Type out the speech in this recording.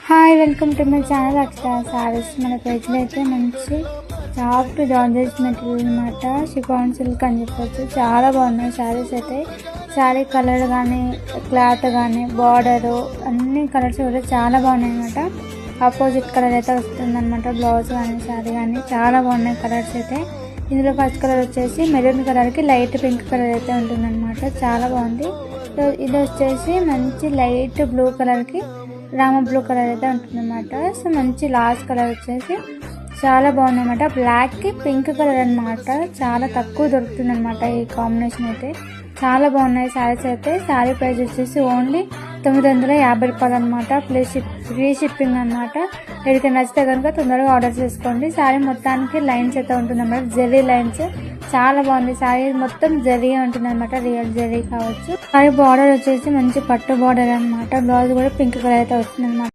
Hi welcome to my channel Akshara sarees. మన పేజ్లో అయితే మంచి సాఫ్ట్ జార్జెట్ మెటీరియల్ అనమాట, షిఫాన్ సిల్క్ అని చెప్పొచ్చు. చాలా బాగున్నాయి శారీస్ అయితే. శారీ కలర్ కానీ క్లాత్ కానీ బార్డరు అన్ని కలర్స్ కూడా చాలా బాగున్నాయి అనమాట. ఆపోజిట్ కలర్ అయితే వస్తుందన్నమాట, బ్లౌజ్ కానీ శారీ కానీ చాలా బాగున్నాయి కలర్స్ అయితే. ఇందులో ఫస్ట్ కలర్ వచ్చేసి మెరూన్ కలర్కి లైట్ పింక్ కలర్ అయితే ఉంటుందన్నమాట, చాలా బాగుంది. సో ఇది వచ్చేసి మంచి లైట్ బ్లూ కలర్కి రామ బ్లూ కలర్ అయితే ఉంటుందన్నమాట. సో మంచి లాస్ట్ కలర్ వచ్చేసి చాలా బాగుంది అనమాట, బ్లాక్కి పింక్ కలర్ అనమాట. చాలా తక్కువ దొరుకుతుంది అనమాట ఈ కాంబినేషన్ అయితే. చాలా బాగున్నాయి శారీస్ అయితే. శారీ ప్రైస్ వచ్చేసి ఓన్లీ 950 రూపాయలు అనమాట, ప్లస్ ఫ్రీ షిప్పింగ్ అనమాట. ఎవరికైనా నచ్చితే కనుక తొందరగా ఆర్డర్ చేసుకోండి. శారీ మొత్తానికి లైన్స్ అయితే ఉంటుంది అనమాట, జెర్రీ లైన్స్. చాలా బాగుంది శారీ, మొత్తం జెర్రీ ఉంటుంది అనమాట, రియల్ జెర్రీ కావచ్చు. శారీ బార్డర్ వచ్చేసి మంచి పట్టు బార్డర్ అనమాట. బ్లౌజ్ కూడా పింక్ కలర్ అయితే వస్తుంది అనమాట.